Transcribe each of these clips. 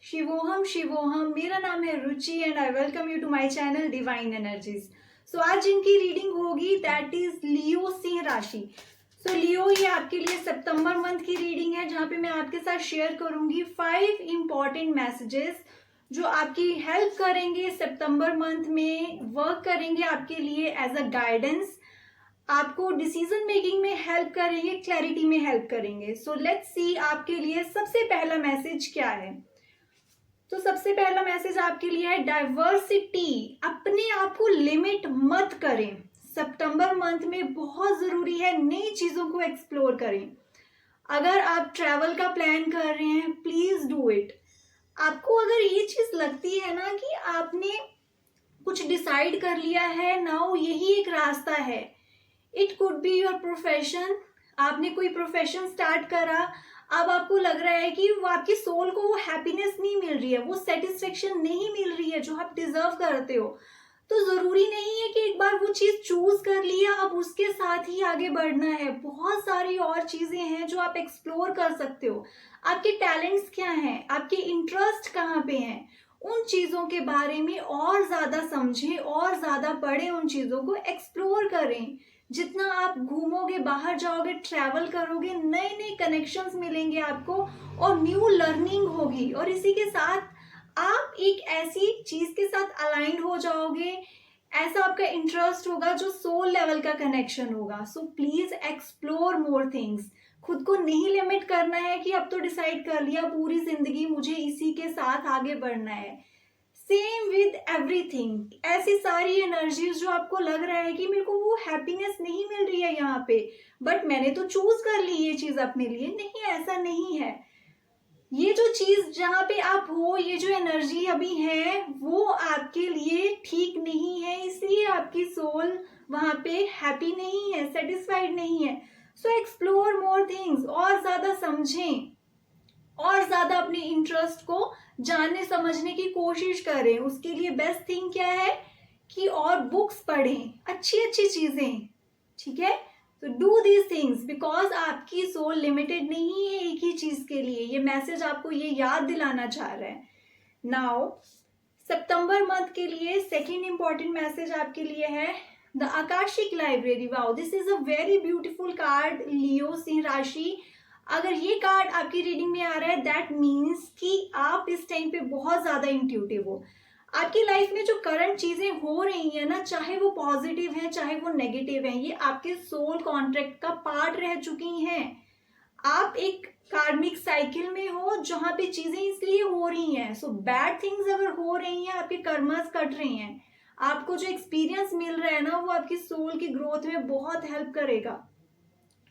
शिवोहम शिवोहम। मेरा नाम है Ruchi and I welcome you to my channel divine energies. So आज जिनकी रीडिंग होगी दैट इज लियो सिंह राशि। सो लियो, ये आपके लिए सितंबर मंथ की रीडिंग है जहां पे मैं आपके साथ शेयर करूंगी 5 इंपॉर्टेंट मैसेजेस जो आपकी हेल्प करेंगे, सितंबर मंथ में वर्क करेंगे आपके लिए एज अ गाइडेंस, आपको डिसीजन मेकिंग में हेल्प करेंगे, क्लैरिटी में हेल्प करेंगे। सो लेट्स सी आपके लिए सबसे पहला मैसेज क्या है। तो सबसे पहला मैसेज आपके लिए है डाइवर्सिटी। अपने आप को लिमिट मत करें। सितंबर मंथ में बहुत जरूरी है नई चीजों को एक्सप्लोर करें। अगर आप ट्रैवल का प्लान कर रहे हैं, प्लीज डू इट। आपको अगर ये चीज लगती है ना कि आपने कुछ डिसाइड कर लिया है, नाउ यही एक रास्ता है, it could be your profession. आपने कोई प्रोफेशन स्टार्ट करा, अब आपको लग रहा है कि वो आपकी सोल को वो हैप्पीनेस नहीं मिल रही है, वो सेटिस्फेक्शन नहीं मिल रही है जो आप डिजर्व करते हो, तो जरूरी नहीं है कि एक बार वो चीज चूज कर लिया अब उसके साथ ही आगे बढ़ना है। बहुत सारी और चीजें हैं जो आप एक्सप्लोर कर सकते हो। आपके टैलेंट्स क्या हैं, आपके इंटरेस्ट कहाँ पे हैं, उन चीजों के बारे में और ज्यादा समझें और ज्यादा पढ़ें, उन चीजों को एक्सप्लोर करें। जितना आप घूमोगे, बाहर जाओगे, ट्रैवल करोगे, नए नए कनेक्शंस मिलेंगे आपको और न्यू लर्निंग होगी, और इसी के साथ आप एक ऐसी चीज के साथ अलाइंड हो जाओगे, ऐसा आपका इंटरेस्ट होगा जो सोल लेवल का कनेक्शन होगा। So please explore more things. खुद को नहीं लिमिट करना है कि अब तो डिसाइड कर लिया पूरी जिंदगी मुझे इसी के साथ आगे बढ़ना है। Same with everything. ऐसी सारी एनर्जीज जो आपको लग रहा है कि मेरे को वो हैप्पीनेस नहीं मिल रही है यहाँ पे, बट मैंने तो चूज कर ली ये चीज अपने लिए, नहीं, ऐसा नहीं है। ये जो चीज जहाँ पे आप हो, ये जो एनर्जी अभी है वो आपके लिए ठीक नहीं है, इसलिए आपकी सोल वहां पे हैप्पी नहीं है, सेटिस्फाइड नहीं है। सो एक्सप्लोर मोर थिंग्स, और ज्यादा समझें और ज्यादा अपने इंटरेस्ट को जानने समझने की कोशिश करें। उसके लिए बेस्ट थिंग क्या है कि और बुक्स पढ़ें, अच्छी अच्छी चीजें, ठीक है। तो डू दीज थिंग्स बिकॉज आपकी सोल लिमिटेड नहीं है एक ही चीज के लिए। ये मैसेज आपको ये याद दिलाना चाह रहा है। नाउ सितंबर मंथ के लिए सेकेंड इंपॉर्टेंट मैसेज आपके लिए है the akashic library. Wow, this is a very beautiful card Leo सिंह राशि। अगर ये कार्ड आपकी रीडिंग में आ रहा है दैट मीन्स कि आप इस टाइम पे बहुत ज्यादा इंट्यूटिव हो। आपकी लाइफ में जो करंट चीजें हो रही हैं ना, चाहे वो पॉजिटिव हैं चाहे वो नेगेटिव हैं, ये आपके सोल कॉन्ट्रैक्ट का पार्ट रह चुकी हैं। आप एक कार्मिक साइकिल में हो जहां पे चीजें इसलिए हो रही हैं। सो बैड थिंग्स अगर हो रही हैं, आपके कर्मास कट रहे हैं, आपको जो एक्सपीरियंस मिल रहा है ना वो आपकी सोल की ग्रोथ में बहुत हेल्प करेगा।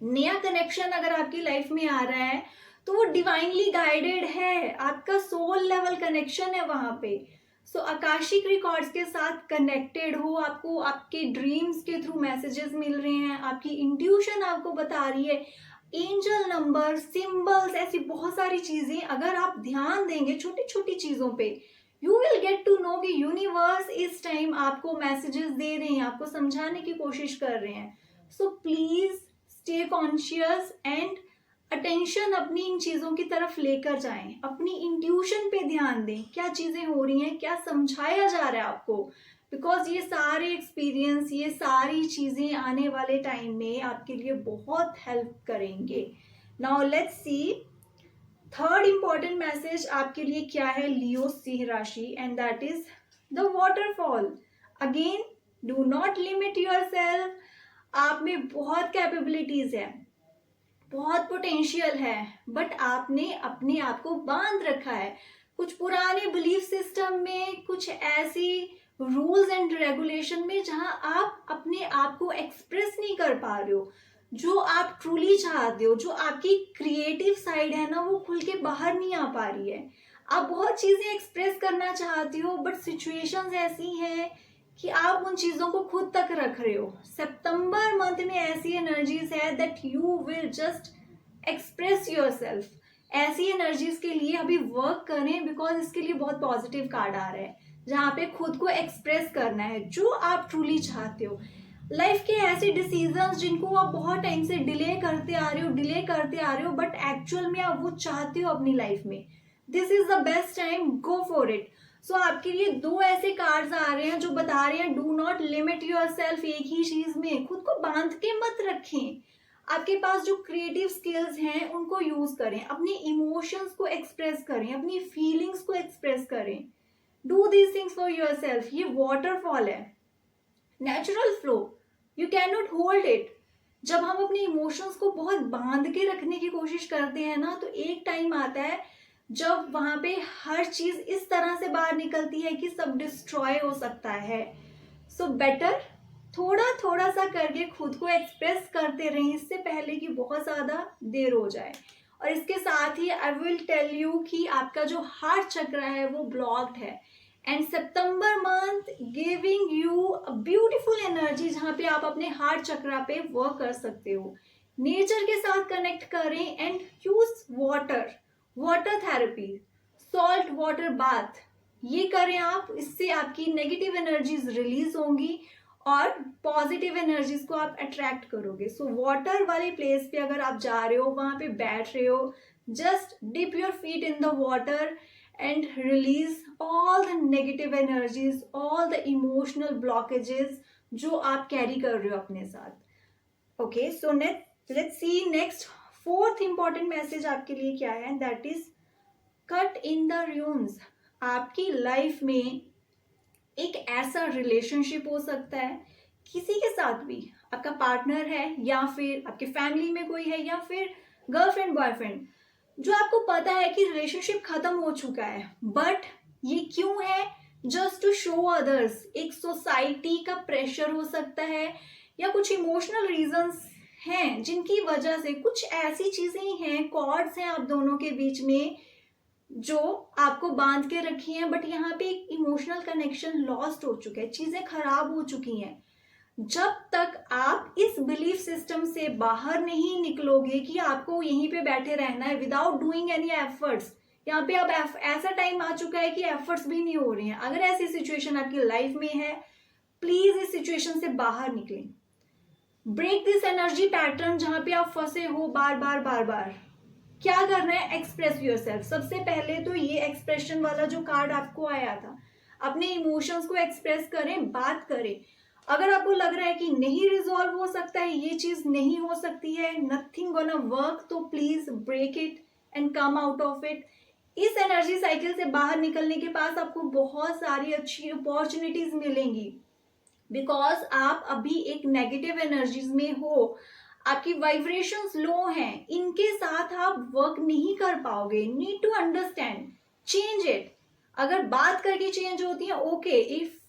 नया कनेक्शन अगर आपकी लाइफ में आ रहा है तो वो डिवाइनली गाइडेड है, आपका सोल लेवल कनेक्शन है वहां पे। सो आकाशिक रिकॉर्ड्स के साथ कनेक्टेड हो, आपको आपके ड्रीम्स के थ्रू मैसेजेस मिल रहे हैं, आपकी इंट्यूशन आपको बता रही है, एंजल नंबर, सिंबल्स, ऐसी बहुत सारी चीजें अगर आप ध्यान देंगे छोटी छोटी चीजों पे, you will get to know कि यूनिवर्स इस टाइम आपको मैसेजेस दे रहे हैं, आपको समझाने की कोशिश कर रहे हैं। So please stay conscious and attention अपनी इन चीजों की तरफ लेकर जाएं, अपनी इंट्यूशन पे ध्यान दें, क्या चीजें हो रही हैं, क्या समझाया जा रहा है आपको, बिकॉज ये सारे एक्सपीरियंस, ये सारी चीजें आने वाले टाइम में आपके लिए बहुत हेल्प करेंगे। Now let's see third important message आपके लिए क्या है लियो सिंह राशि, and that is the waterfall. Again, do not limit yourself. आप में बहुत कैपेबिलिटीज है, बहुत पोटेंशियल है, बट आपने अपने आप को बांध रखा है कुछ पुराने बिलीफ सिस्टम में, कुछ ऐसी रूल्स एंड रेगुलेशन में जहां आप अपने आप को एक्सप्रेस नहीं कर पा रहे हो, जो आप ट्रूली चाहते हो, जो आपकी क्रिएटिव साइड है ना वो खुल के बाहर नहीं आ पा रही है। आप बहुत चीजें एक्सप्रेस करना चाहती हो बट सिचुएशंस ऐसी हैं कि आप उन चीजों को खुद तक रख रहे हो। सितंबर मंथ में ऐसी एनर्जीज है that you will just express yourself. ऐसी एनर्जीज के लिए अभी वर्क करें बिकॉज इसके लिए बहुत पॉजिटिव कार्ड आ रहा है जहां पे खुद को एक्सप्रेस करना है जो आप ट्रूली चाहते हो। लाइफ के ऐसे डिसीजंस जिनको आप बहुत टाइम से डिले करते आ रहे हो, बट एक्चुअल में आप वो चाहते हो अपनी लाइफ में, this is the best time, go for it. So आपके लिए दो ऐसे कार्ड्स आ रहे हैं जो बता रहे हैं do not limit your self एक ही चीज में, खुद को बांध के मत रखें। आपके पास जो क्रिएटिव स्किल्स हैं उनको यूज करें, अपने इमोशंस को एक्सप्रेस करें, अपनी फीलिंग्स को एक्सप्रेस करें। Do these things for your self. ये वाटरफॉल है, natural flow, you can not hold it. जब हम अपने इमोशंस को बहुत बांध के रखने की कोशिश करते हैं ना, तो एक टाइम आता है जब वहां पे हर चीज इस तरह से बाहर निकलती है कि सब डिस्ट्रॉय हो सकता है। सो बेटर थोड़ा थोड़ा सा करके खुद को एक्सप्रेस करते रहें, इससे पहले कि बहुत ज्यादा देर हो जाए। और इसके साथ ही आई विल टेल यू कि आपका जो हार्ट चक्र है वो ब्लॉक्ड है, and September month giving you a beautiful energy जहां पे आप अपने हार्ट चक्रा पे वर्क कर सकते हो। नेचर के साथ कनेक्ट करें and use water therapy, salt water bath, ये करें आप। इससे आपकी नेगेटिव एनर्जीज रिलीज होंगी और पॉजिटिव एनर्जीज को आप अट्रैक्ट करोगे। सो वाटर वाले प्लेस पे अगर आप जा रहे हो, वहां पे बैठ रहे हो, just dip your feet in the water and release all the negative energies, all the emotional blockages जो आप कैरी कर रहे हो अपने साथ। Okay, so let's see next fourth important message आपके लिए क्या है, that is cut in the rooms. आपकी लाइफ में एक ऐसा रिलेशनशिप हो सकता है किसी के साथ भी, आपका पार्टनर है या फिर आपके फैमिली में कोई है या फिर गर्लफ्रेंड बॉयफ्रेंड, जो आपको पता है कि रिलेशनशिप खत्म हो चुका है, बट ये क्यों है, जस्ट टू शो अदर्स। एक सोसाइटी का प्रेशर हो सकता है या कुछ इमोशनल रीजंस हैं जिनकी वजह से कुछ ऐसी चीजें हैं, कॉर्ड्स हैं आप दोनों के बीच में जो आपको बांध के रखी हैं, बट यहाँ पे एक इमोशनल कनेक्शन लॉस्ट हो चुका है, चीजें खराब हो चुकी हैं। जब तक आप इस बिलीफ सिस्टम से बाहर नहीं निकलोगे कि आपको यहीं पे बैठे रहना है विदाउट डूइंग एनी एफर्ट्स, यहाँ पे अब ऐसा टाइम आ चुका है कि एफर्ट्स भी नहीं हो रही हैं। अगर ऐसी सिचुएशन आपकी लाइफ में है, प्लीज इस सिचुएशन से बाहर निकलें। ब्रेक दिस एनर्जी पैटर्न जहां पे आप फंसे हो बार बार बार बार। क्या करना है, एक्सप्रेस योरसेल्फ। सबसे पहले तो ये एक्सप्रेशन वाला जो कार्ड आपको आया था, अपने इमोशंस को एक्सप्रेस करें, बात करें। अगर आपको लग रहा है कि नहीं रिजॉल्व हो सकता है, ये चीज नहीं हो सकती है, नथिंग गोना वर्क, तो please break it and come out of it. इस एनर्जी साइकिल से बाहर निकलने के पास आपको बहुत सारी अच्छी अपॉर्चुनिटीज मिलेंगी, बिकॉज आप अभी एक नेगेटिव एनर्जीज में हो, आपकी वाइब्रेशंस लो हैं, इनके साथ आप वर्क नहीं कर पाओगे। Need to understand, change it. अगर बात करके चेंज होती है ओके, इफ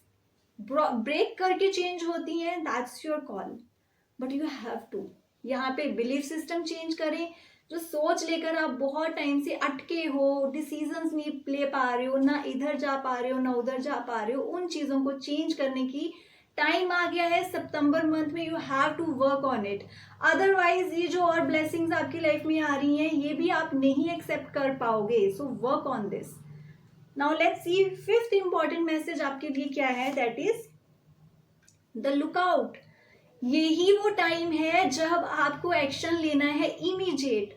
ब्रेक करके चेंज होती हैं that's your call, but you have to यहाँ पे बिलीफ सिस्टम चेंज करें। जो सोच लेकर आप बहुत टाइम से अटके हो, डिसीजंस नहीं ले पा रहे हो, ना इधर जा पा रहे हो ना उधर जा पा रहे हो, उन चीजों को चेंज करने की टाइम आ गया है। सितंबर मंथ में you have to work on it, otherwise ये जो और ब्लेसिंग्स आपकी लाइफ में आ रही हैं ये भी आप नहीं एक्सेप्ट कर पाओगे। So work on this. Now let's C fifth important message आपके लिए क्या है, दैट इज द लुकआउट। यही वो टाइम है जब आपको एक्शन लेना है इमीडिएट।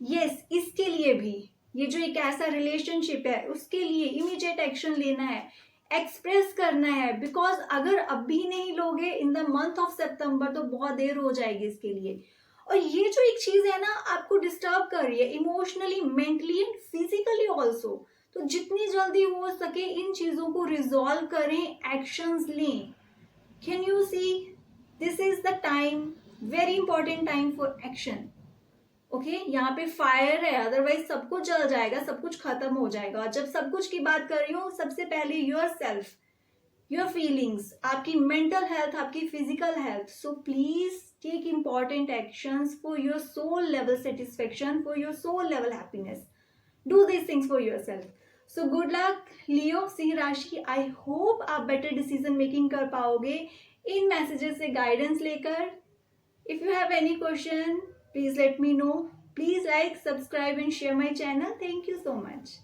यस, इसके लिए भी, ये जो एक ऐसा रिलेशनशिप है उसके लिए इमीडिएट एक्शन लेना है, एक्सप्रेस करना है, बिकॉज अगर अब भी नहीं लोगे इन द मंथ ऑफ सितंबर तो बहुत देर हो जाएगी इसके लिए। और ये जो एक चीज है ना आपको डिस्टर्ब कर रही है emotionally, mentally and physically also, तो जितनी जल्दी हो सके इन चीजों को रिजॉल्व करें, एक्शंस लें। Can you see, this is the time, very important time for action. Okay, यहाँ पे फायर है, अदरवाइज सब कुछ जल जाएगा, सब कुछ खत्म हो जाएगा। जब सब कुछ की बात कर रही हूँ, सबसे पहले योर सेल्फ, योर फीलिंग्स, आपकी मेंटल हेल्थ, आपकी physical health. So please take important actions for your soul level satisfaction, for your soul level happiness. Do this things for your self. So good luck Leo सिंह राशि। I hope आप better decision making कर पाओगे इन messages से guidance लेकर। If you have any question, please let me know. Please like, subscribe and share my channel. Thank you so much.